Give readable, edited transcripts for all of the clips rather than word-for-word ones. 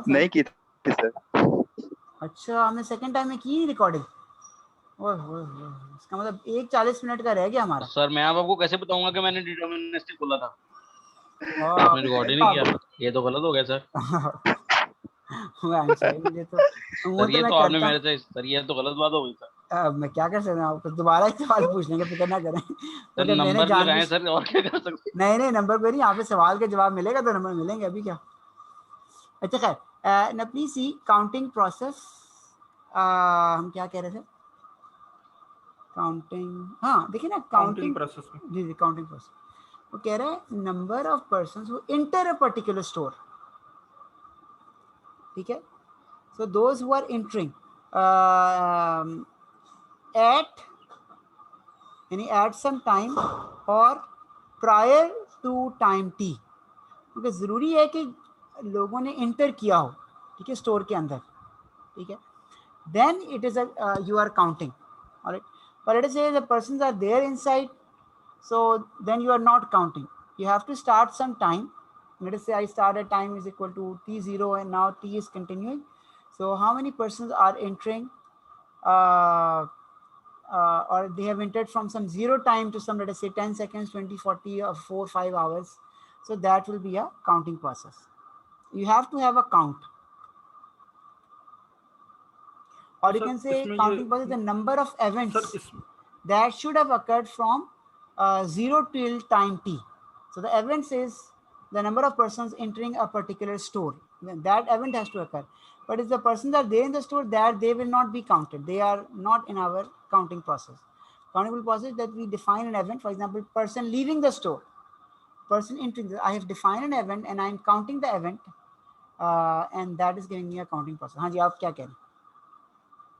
नहीं की थी सर। अच्छा, हमने सेकंड टाइम में की रिकॉर्डिंग। ओह इसका मतलब 1:40 का रह गया हमारा। सर मैं आपको कैसे बताऊंगा कि मैंने डिटरमिनिस्टिक बोला था, और आपने रिकॉर्ड ही नहीं किया। ये तो गलत हो गया सर। मुझे तो वो सर तो ये मैं तो आपने करता हूँ। मेरे से, सर ये तो गलत बात हो गई सर। अब मैं क्या कर सकता हूँ, आपको दोबारा एक सवाल पूछ लेंगे, फिक्र ना करें। सर अगर मैंने नंबर जानबूझ लगाएं सर, और क्या कर सकते। नहीं नहीं, नंबर पे नहीं, यहाँ पे सवाल के जवाब मिलेगा तो नंबर मिलेंगे, अभी क्या। अच्छा खैर, ना प्लीज सी काउंटिंग प्रोसेस। हम क्या कह रहे थे, काउंटिंग, हाँ देखिए ना, काउंटिंग काउंटिंग प्रोसेस में जी जी, काउंटिंग प्रोसेस। वो कह रहा है number of persons who enter a particular store, ठीक है। So those who are entering at, यानी एट सम टाइम और प्रायर टू टाइम टी, क्योंकि ज़रूरी है कि लोगों ने इंटर किया हो, ठीक है, स्टोर के अंदर, ठीक है। Then it is you are counting, alright. but let us say the persons are there inside, so then you are not counting. You have to start some time. Let us say I start at time is equal to t0 and now t is continuing. So how many persons are entering, or they have entered from some zero time to some, let us say 10 seconds, 20, 40 or 4, 5 hours. So that will be a counting process. You have to have a count, or तो you sir can say इसमें counting process the number of events sir इस that should have occurred from 0 till time t. So the events is the number of persons entering a particular store. That event has to occur. But if the persons are there in the store, that they will not be counted. They are not in our counting process. Countable process that we define an event. For example, person leaving the store, person entering. I have defined an event and I am counting the event, and that is giving me a counting process. हाँ जी, आप क्या कह रहे हैं?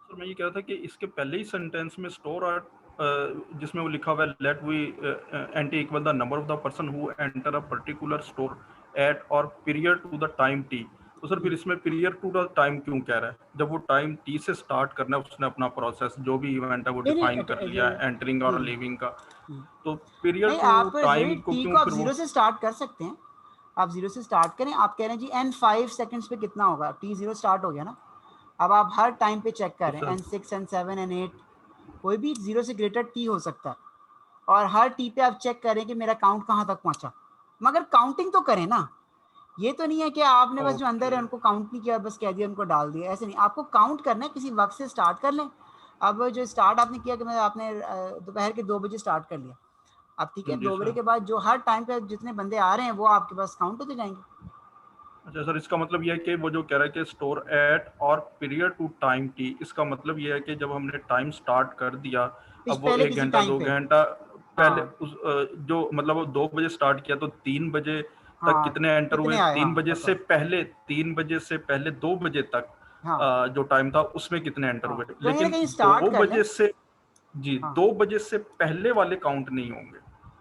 Sir मैं ये कह रहा था कि इसके पहले ही सेंटेंस में स्टोर और जिसमें वो लिखा हुआ है let we N t equal the number of the person who enter a particular store at और period to the time T, तो सर फिर इसमें पीरियड टू द टाइम क्यों कह रहा है, जब वो टाइम टी से स्टार्ट करना है उसने अपना प्रोसेस जो भी इवेंट है वो डिफाइन कर लिया है एंटरिंग और लिविंग का, तो पीरियड नहीं, टू आप टाइम को टी क्यों को आप फिर वो 0 से स्टार्ट कर सकते हैं। आप 0 से स्टार्ट करें। आप कह रहे हैं जी n 5 सेकंड्स पे कितना होगा, t 0 स्टार्ट हो गया ना। अब आप हर टाइम पे चेक करें, n 6 n 7 n 8, कोई भी 0 से ग्रेटर t हो सकता है, और हर t पे आप चेक करें कि मेरा काउंट कहाँ तक पहुंचा, मगर काउंटिंग तो करें ना। ये तो नहीं है कि आपने बस जो अंदर है उनको काउंट नहीं किया, बस कह दिया उनको डाल दिया, ऐसे नहीं। आपको काउंट करना है, किसी वक्त से स्टार्ट कर लें। अब जो स्टार्ट आपने किया कि मैं आपने दोपहर के 2 बजे स्टार्ट कर लिया, अब ठीक है, 2 बजे के बाद जो हर टाइम पे जितने बंदे आ रहे हैं वो आपके पास काउंट होते जाएंगे। अच्छा सर, इसका मतलब यह है कि वो जो कह रहा है कि स्टोर एट और पीरियड टू टाइम टी, इसका मतलब यह है कि जब हमने टाइम स्टार्ट कर दिया, अब वो पहले 1 किसी घंटा टाइम 2 पे, घंटा पहले हाँ उस जो मतलब वो 2 बजे स्टार्ट किया तो 3 बजे तक हाँ, कितने एंटर हुए, कितने आए, 3 हाँ बजे से बताओ, पहले 3 बजे से पहले 2 बजे तक हाँ जो टाइम था उसमें कितने एंटर हाँ, हुए, कहीं ना लेकिन कहीं स्टार्ट 2 कर लें। बजे से जी हाँ 2 बजे से पहले वाले काउंट नहीं होंगे,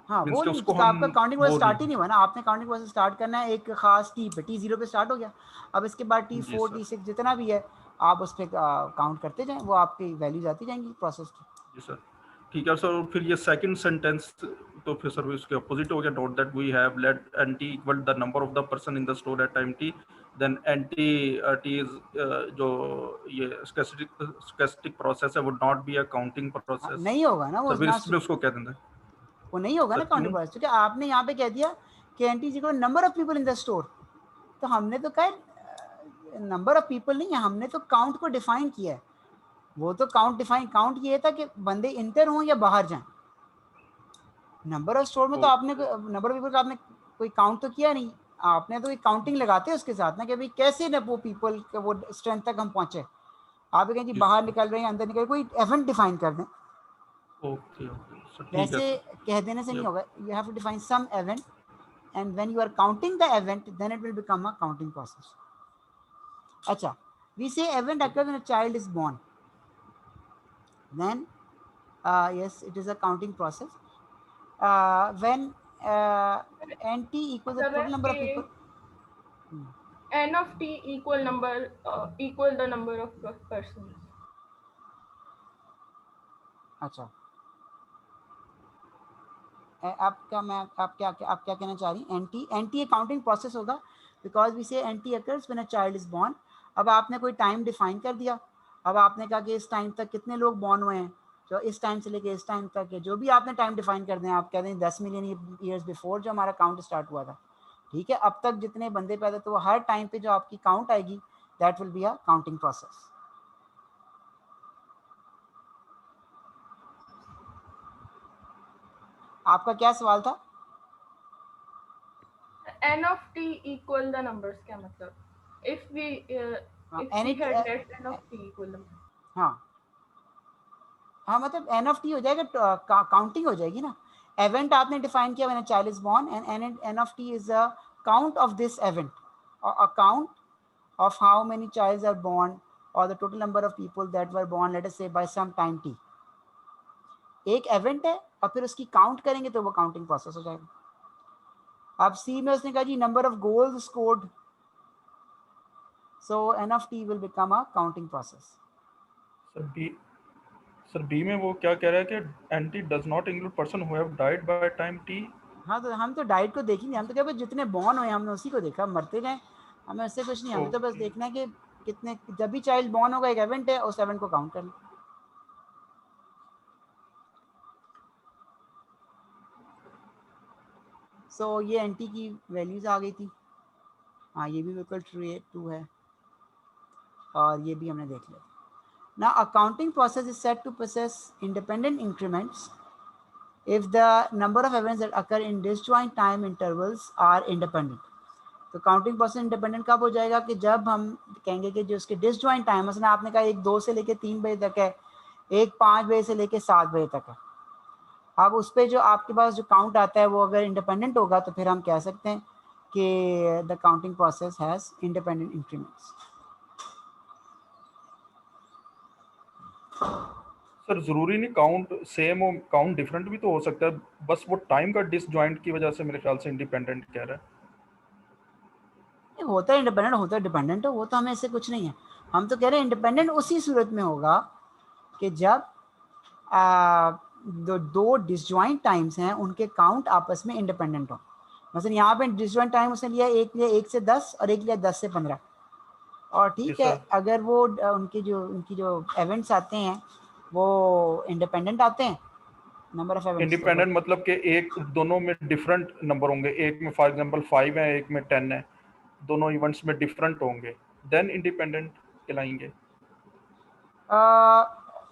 हाँ, मीन्स वो कि नहीं, उसको उसका हम आपका काउंटिंग प्रोसेस वो स्टार्ट ही नहीं। नहीं हुआ ना। आपने काउंटिंग प्रोसेस स्टार्ट करना है एक खास टी पे, t 0 पे स्टार्ट हो गया। अब इसके बाद t जी 4 सर, t 6 जितना भी है, आप उस पर काउंट करते जाएं, वो आपकी वैल्यूज आती जाएंगी प्रोसेस की। जी सर, ठीक है सर। फिर ये सेकंड सेंटेंस तो फिर सर इसके अपोजिट हो गया, note that we have let N T equal the number of the person in the store at time T, then N T T is जो ये स्केस्टिक प्रोसेस है वो not be a counting process. नहीं होगा ना वो sir फिर ना, इसमें उसको क्या देना है वो नहीं होगा ना सर, काउंटिंग क्यों? प्रोसेस, क्योंकि आपने यहाँ पे कह दिया कि एन टी जी को number of people in the store. तो हमने तो कहा नंबर ऑफ पीपल नहीं है, हमने तो काउंट को डिफाइन किया है। वो तो काउंट ये था कि बंदे इंटर हों या बाहर जाएं। नंबर ऑफ स्टोर में तो आपने नंबर ऑफ पीपल का आपने कोई काउंट तो किया नहीं। आपने तो एक काउंटिंग लगाते हैं उसके साथ ना, कि भाई कैसे ना वो पीपल के वो स्ट्रेंथ तक हम पहुंचे। आप कहें जी बाहर निकल रहे हैं, अंदर निकल, कोई इवेंट डिफाइन कर दें। ओके ओके सर, ठीक है वैसे सर। कह देने से नहीं होगा, you have to define some event, and when you are counting the event, then it will become a counting process. Acha, we say event occurs when a child is born, then yes, it is a counting process. When nt equals the total number of people, n of t equal number equal the number of persons. अच्छा, आप क्या कहना चाह रही हैं? N T एक counting process होगा because we से NT occurs when a child is born। अब आपने कोई टाइम डिफाइन कर दिया, अब आपने कहा कि इस टाइम तक कितने लोग बॉर्न हुए हैं, तो इस टाइम से लेके इस टाइम तक है, जो भी आपने टाइम डिफाइन कर दें, आप कह दें 10 मिलियन ईयर्स बिफोर जो हमारा काउंट स्टार्ट हुआ था, ठीक है, अब तक जितने बंदे पैदा, तो हर टाइम पे जो आपकी काउंट आएगी that will be a counting process. आपका क्या सवाल था? n of t equal the numbers क्या मतलब? If we had let n of t equal numbers। हाँ मतलब n of t हो जाएगा, काउंटिंग हो जाएगी ना। event आपने डिफाइन किया when a child is born, and n of t is a count of this event, or a count of how many childs are born or the total number of people that were born, let us say by some time t। एक event है और फिर उसकी count करेंगे तो वो counting process हो जाएगा। अब सी में उसने कहा G number of goals scored, so n of t will become a counting process। Sir B में वो क्या कह रहा है कि N t does not include person who have died by time T. हाँ तो हम तो डाइट को देखेंगे, हम तो क्या जितने बॉर्न हुए हमने उसी को देखा, मरते गए हमें उससे कुछ नहीं, हमें तो बस देखना है कि कितने, जब भी चाइल्ड बॉर्न होगा एक इवेंट है, उस इवेंट को काउंट कर लो। सो ये एंटी की वैल्यूज आ गई थी। हाँ ये भी बिल्कुल ट्रू है और ये भी हमने देख लिया। ना a counting process is said to process independent increments if the number of events that occur in disjoint time intervals are independent। तो काउंटिंग प्रोसेस इंडिपेंडेंट कब हो जाएगा कि जब हम कहेंगे कि जो उसके डिसजॉइंट टाइम, मसलन आपने कहा 1 2 से लेके 3 बजे तक है, 1 5 बजे से लेके 7 बजे तक है, अब उस पर जो आपके पास जो काउंट आता है वो अगर इंडिपेंडेंट होगा तो फिर हम कह सकते हैं कि the counting process has independent increments. Sir जरूरी नहीं काउंट सेम हो, काउंट डिफरेंट भी तो हो सकता है, बस वो टाइम का डिसजॉइंट की वजह से मेरे ख्याल से इंडिपेंडेंट कह रहा है। होता है इंडिपेंडेंट, होता है डिपेंडेंट, वो तो हमें इससे कुछ नहीं है। हम तो कह रहे हैं इंडिपेंडेंट उसी सूरत में होगा कि जब दो डिसजॉइंट टाइम्स हैं उनके काउंट आपस में इंडिपेंडेंट हो। मतलब यहाँ पे डिसजॉइंट टाइम उसने लिया, एक लिया 1 से 10 और एक लिया 10 से 15, और ठीक है अगर वो उनकी जो इवेंट्स आते हैं वो इंडिपेंडेंट आते हैं, नंबर ऑफ इवेंट्स इंडिपेंडेंट मतलब कि एक दोनों में डिफरेंट नंबर होंगे, एक में फॉर एग्जांपल 5 है एक में 10 है, दोनों इवेंट्स में डिफरेंट होंगे, देन इंडिपेंडेंट कहलाएंगे।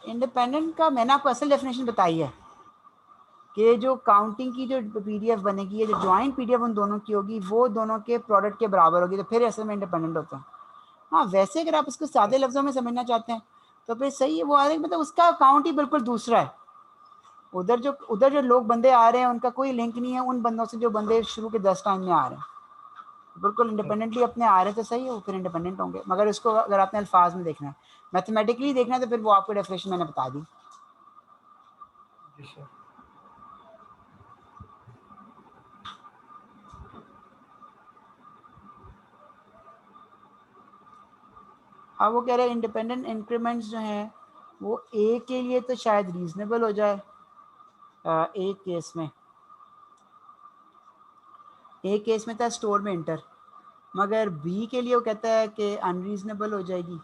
इंडिपेंडेंट का मैंने आपको असल डेफिनेशन बताई है कि जो काउंटिंग की जो पीडीएफ बनेगी, जो ज्वाइंट पीडीएफ उन दोनों की होगी वो दोनों के प्रोडक्ट के बराबर होगी, तो फिर असल में इंडिपेंडेंट होता है। हाँ वैसे अगर आप इसको सादे लफ्जों में समझना चाहते हैं तो फिर सही है, वो आ रहे मतलब उसका अकाउंट ही बिल्कुल दूसरा है। उधर जो लोग बंदे आ रहे हैं उनका कोई लिंक नहीं है उन बंदों से जो बंदे शुरू के 10 टाइम में आ रहे हैं, बिल्कुल इंडिपेंडेंटली अपने आ रहे तो सही है, वो फिर इंडिपेंडेंट होंगे। मगर इसको अगर आपने अल्फाज में देखना है, मैथमेटिकली देखना है, तो फिर वो आपको डेफिनेशन मैंने बता दी। अब वो कह रहे हैं इंडिपेंडेंट इंक्रीमेंट्स जो हैं वो ए के लिए तो शायद रीजनेबल हो जाए, एक केस में था स्टोर में इंटर, मगर बी के लिए वो कहता है कि अनरीजनेबल हो जाएगी,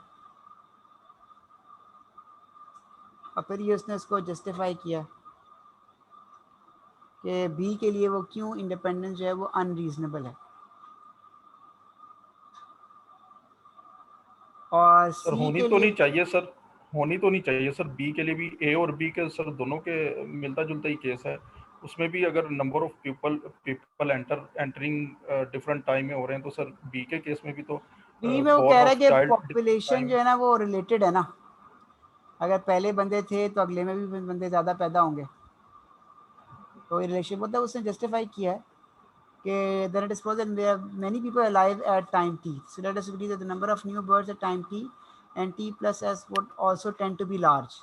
और फिर ये उसने उसको जस्टिफाई किया कि बी के लिए वो क्यों इंडिपेंडेंस जो है वो अनरीजनेबल है। और सर सी होनी के तो लिए नहीं चाहिए सर, होनी तो नहीं चाहिए सर, बी के लिए भी, ए और बी के सर दोनों के मिलता जुलता ही केस है, उसमें भी अगर number of people entering different time में हो रहे हैं तो सर बी के केस में भी तो बी में वो कह रहा है कि पॉपुलेशन जो है ना वो रिलेटेड है ना, अगर पहले बंदे थे तो अगले में भी बंदे ज़्यादा पैदा होंगे, तो रिलेशन मतलब उसने जस्टिफाई किया है कि then it is supposed that there are many people alive at time t, so let us agree that the number of new births at time t and t plus s would also tend to be large।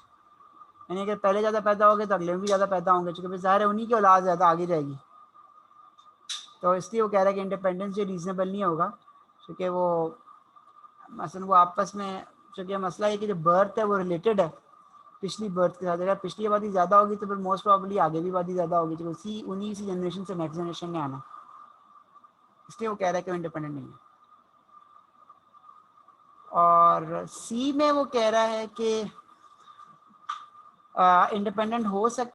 यानी अगर पहले ज़्यादा पैदा होंगे तो अगले में भी ज़्यादा पैदा होंगे, चूँकि ज़ाहिर है उन्हीं की औलाद ज़्यादा आगे जाएगी, तो इसलिए वो कह रहा है कि इंडिपेंडेंस जो रीजनेबल नहीं होगा, क्योंकि वो मसलन वो आपस में, चूँकि मसला है कि जो बर्थ है वो रिलेटेड है पिछली बर्थ के साथ, अगर पिछली आबादी ज़्यादा होगी तो फिर मोस्ट प्रॉब्ली आगे भी आबादी ज़्यादा होगी, तो उन्हीं जनरेशन से नेक्स्ट जनरेशन में आना, इसलिए वो कह रहा है कि वो इंडिपेंडेंट नहीं है। और सी में वो कह रहा है कि इंडिपेंडेंट हो सकता